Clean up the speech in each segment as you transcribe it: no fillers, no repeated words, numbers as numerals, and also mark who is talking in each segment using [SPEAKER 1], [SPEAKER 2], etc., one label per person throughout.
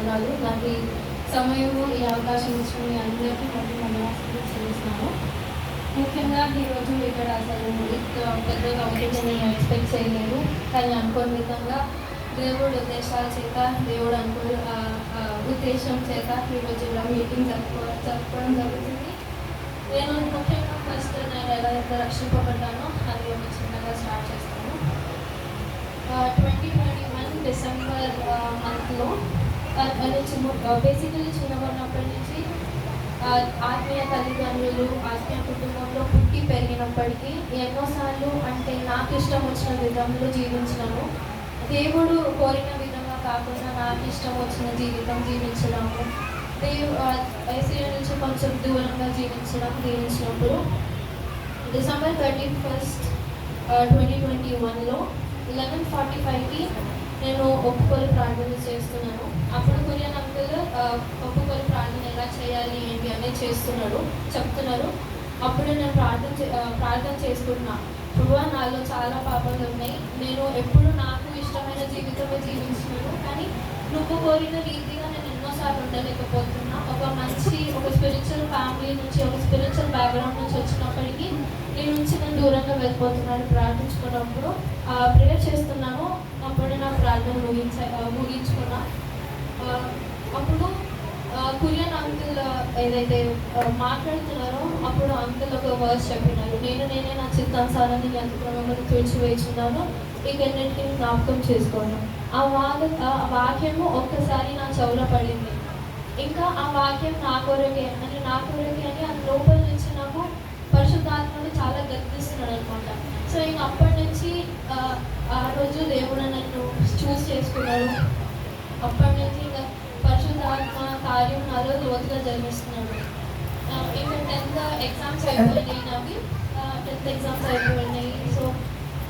[SPEAKER 1] వందనాలు. నాకు ఈ సమయము, ఈ అవకాశం ఇచ్చిన మీ అందరికీ వందనాలు చేస్తున్నాను. ముఖ్యంగా ఈరోజు ఇక్కడ అసలు ఇంత పెద్దగా అవుతుందని నేను ఎక్స్పెక్ట్ చేయలేదు. కానీ అనుకోని విధంగా దేవుడు ఉద్దేశాల చేత, దేవుడు ఉద్దేశం చేత ఈరోజు ఇలా మీటింగ్ జరుపుకోవడం జరుగుతుంది. నేను ముఖ్యంగా ఫస్ట్ నేను ఎలా అయితే రక్షింపబడ్డానో అది ఒక చిన్నగా స్టార్ట్ చేస్తాను. 2021 డిసెంబర్ మంత్లో బేసికలీ చిన్నగా నుంచి ఆత్మీయ తల్లిదండ్రులు, ఆత్మీయ కుటుంబంలో పుట్టి పెరిగినప్పటికీ ఎన్నోసార్లు అంటే నాకు ఇష్టం వచ్చిన విధంలో జీవించినాను. దేవుడు కోరిన విధంగా కాకుండా నాకు ఇష్టం వచ్చిన జీవితం జీవించడము, ఐసీయూ నుంచి కొంచెం దూరంగా జీవించినప్పుడు డిసెంబర్ 31, 2021లో 11:45కి నేను ఒప్పుకోలు ప్రార్థన చేస్తున్నాను. అప్పుడు కొరియన్ అంకుల్ ఒప్పుకోలు ప్రార్థన ఎలా చేయాలి ఏంటి అనేది చెప్తున్నారు. అప్పుడు నేను ప్రార్థన చేసుకుంటున్నా. ప్రభువా, నాలో చాలా పాపాలు ఉన్నాయి. నేను ఎప్పుడు నాకు ఇష్టమైన జీవితమే జీవించినాను, కానీ నువ్వు కోరిన రీతిగా నేను ఎన్నోసార్లు ఉండలేకపోతున్నా. ఒక స్పిరిచువల్ ఫ్యామిలీ నుంచి, ఒక స్పిరిచువల్ బ్యాక్గ్రౌండ్ నుంచి వచ్చినప్పటికీ నేను దూరంగా వెళ్ళిపోతున్నాను. ప్రార్థించుకున్నప్పుడు ప్రేయర్ చేస్తున్నాను. అప్పుడు నా ప్రార్థన ముగించుకున్నా. అప్పుడు కురియన్ అంకుల్ ఏదైతే మాట్లాడుతున్నారో అప్పుడు అంకుల్ ఒక వర్స్ చెప్పినారు. నేనే నా చిత్తానుసారాన్ని యంత్రంలో తుడిచివేస్తున్నాను, ఇకన్నింటిని జ్ఞాపకం చేసుకోను. ఆ వాక్యము ఒక్కసారి నా చెవులో పడింది. ఇంకా ఆ వాక్యం నా కొరకే అని అది లోపల నుంచి నాకు పరిశుద్ధాత్మను చాలా గర్తిస్తున్నాడు అనమాట. సో ఇంక అప్పటి నుంచి ఆ రోజు దేవుడు నన్ను చూస్ చేసుకున్నాడు. అప్పటి నుంచి ఇంకా పరిశుద్ధాత్మ కార్యం నాలో లోతుగా జరిగిస్తున్నాడు. ఇంకా 10th ఎగ్జామ్స్ అయిపోయినాయి. సో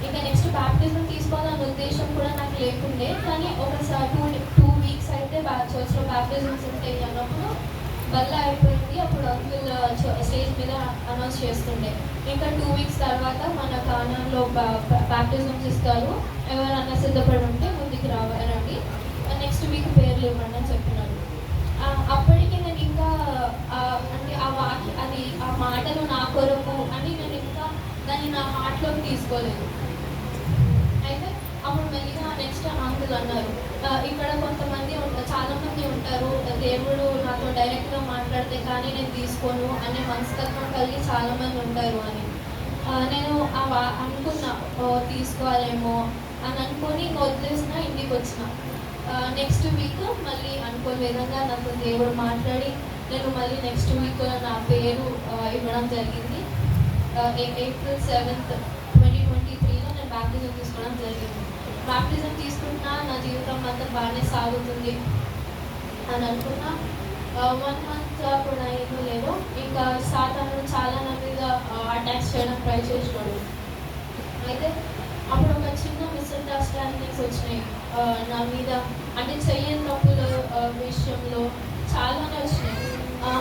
[SPEAKER 1] ఇంకా నెక్స్ట్ బ్యాప్టిజం తీసుకోవాలన్న ఉద్దేశం కూడా నాకు లేకుండే. కానీ ఒకసారి 2 వీక్స్ అయితే చర్చ్లో బ్యాప్టిజమ్స్ ఉంటాయి అన్నప్పుడు వల్ల అయిపోయింది. అప్పుడు అంకుల్ స్టేజ్ మీద అనౌన్స్ చేస్తుండే, ఇంకా 2 వీక్స్ తర్వాత మన కానాల్లో బ్యాప్టిజమ్స్ ఇస్తారు, ఎవరన్నా సిద్ధపడి ఉంటే ముందుకు రండి, నెక్స్ట్ వీక్ పేర్లు ఇవ్వండి అని చెప్పినారు. అప్పటికి నేను ఇంకా అంటే ఆ మాటలు నా కొరకు అని నేను ఇంకా దాన్ని నా హార్ట్లోకి తీసుకోలేదు. అయితే అప్పుడు మెల్లిగా నెక్స్ట్ అంకుల్ అన్నారు, ఇక్కడ చాలామంది ఉంటారు, దేవుడు నాతో డైరెక్ట్గా మాట్లాడితే కానీ నేను తీసుకోను అనే మనస్తత్వం కలిగి చాలామంది ఉంటారు అని. నేను అనుకున్నా తీసుకోవాలేమో అని అనుకొని ఇంకా వదిలేసిన, ఇంటికి వచ్చిన. నెక్స్ట్ వీక్ మళ్ళీ అనుకోని విధంగా నాకు దేవుడు మాట్లాడి నేను మళ్ళీ నెక్స్ట్ వీక్ నా పేరు ఇవ్వడం జరిగింది. April 7th, 2023లో నేను బ్యాప్టిజం తీసుకోవడం జరిగింది. బ్యాప్టిజం తీసుకుంటున్నా, నా జీవితం అంతా బాగానే సాగుతుంది అని అనుకున్నా. 1 month కూడా ఏమీ లేదు. ఇంకా సాతాను చాలా నా మీద అటాక్స్ చేయడం ట్రై చేసినాడు. అయితే అప్పుడు ఒక చిన్న మిస్అండర్స్టాండింగ్స్ వచ్చినాయి నా మీద, అంటే చెయ్యని తప్పుల విషయంలో చాలానే వచ్చినాయి.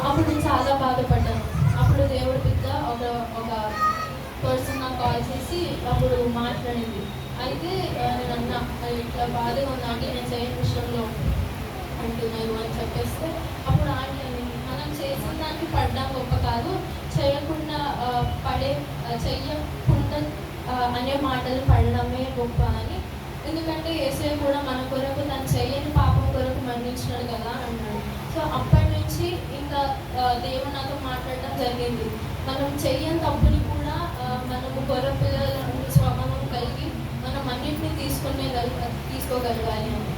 [SPEAKER 1] అప్పుడు నేను చాలా బాధపడ్డాను. అప్పుడు దేవుడి బిడ్డ ఒక పర్సన్ నాకు కాల్ చేసి అప్పుడు మాట్లాడింది. అయితే నేను అన్నా, ఇట్లా బాధగా ఉందంటే నేను చేయని విషయంలో అంటున్నారు అని చెప్పేస్తే అప్పుడు మనం చేసిన దానికి పడ్డం గొప్ప కాదు, చేయకుండా అనే మాటలు పడడమే గొప్ప అని. ఎందుకంటే యేసయ్య కూడా మన కొరకు తను చేయని పాపం కొరకు మరణించినాడు కదా అని అన్నాడు. సో అప్పటి నుంచి ఇంకా దేవుడు నాతో మాట్లాడడం జరిగింది. మనం చెయ్యని తప్పుని కూడా మనము గొర్రె పిల్లల స్వభావం కలిగి మనం అన్నింటినీ తీసుకోగలగాలి అని.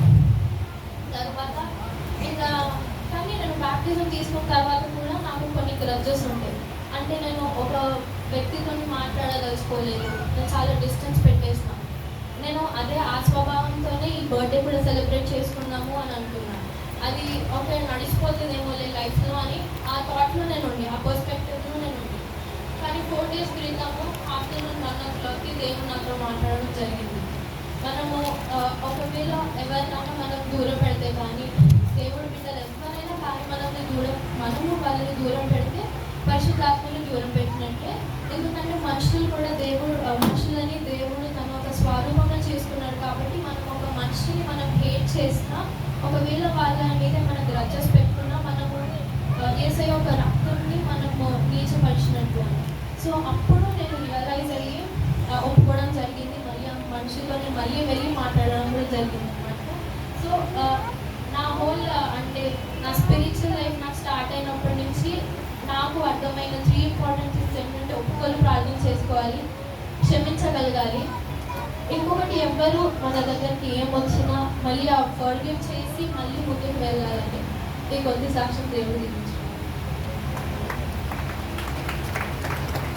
[SPEAKER 1] తర్వాత ఇంకా కానీ నేను బ్యాప్టిజం తీసుకున్న తర్వాత కూడా నాకు కొన్ని గ్రడ్జెస్ ఉంటాయి. అంటే నేను ఒక వ్యక్తితో మాట్లాడదలుచుకోలేదు, నేను చాలా డిస్టెన్స్ పెట్టేసిన. నేను ఆ స్వభావంతోనే ఈ బర్త్డే కూడా సెలబ్రేట్ చేసుకున్నాము అని అనుకున్నాను. అది నడిచిపోతుందేమో లైఫ్లో అని ఆ థాట్లో నేను ఉండి, ఆ పర్స్పెక్టివ్లో నేను ఉండి. కానీ 4 days క్రితము ఆఫ్టర్నూన్ 1 o'clockకి దేవుడు నాతో మాట్లాడడం జరిగింది. మనము ఒకవేళ ఎవరినైనా మనం దూరం పెడితే కానీ, దేవుడు బిడ్డలు ఎవరైనా కానీ మనము వాళ్ళని దూరం పెడితే పరిశుద్ధాత్మని దూరం పెట్టినట్టే. ఎందుకంటే మనుషులని దేవుడు తన ఒక స్వరూపంగా చేసుకున్నాడు. కాబట్టి మనం ఒక మనిషిని హేట్ చేసినా, ఒకవేళ వాళ్ళ మీద సో అప్పుడు నేను రియలైజ్ అయ్యి ఒప్పుకోవడం జరిగింది. మళ్ళీ ఆ మనుషులతోనే మళ్ళీ వెళ్ళి మాట్లాడడం కూడా జరిగింది అనమాట. సో నా హోల్ అంటే నా స్పిరిచువల్ లైఫ్ నాకు స్టార్ట్ అయినప్పటి నుంచి నాకు అర్థమైన 3 ఇంపార్టెంట్ థింగ్స్ ఏంటంటే ఒప్పుకొని ప్రార్థన చేసుకోవాలి, క్షమించగలగాలి, ఇంకొకటి ఎవ్వరు మన దగ్గరికి ఏమొచ్చినా మళ్ళీ ఆ ఫర్గివ్ చేసి మళ్ళీ ముందుకు వెళ్ళాలని ఈ కొద్ది సాక్ష్యం దేవుడు దిగించారు.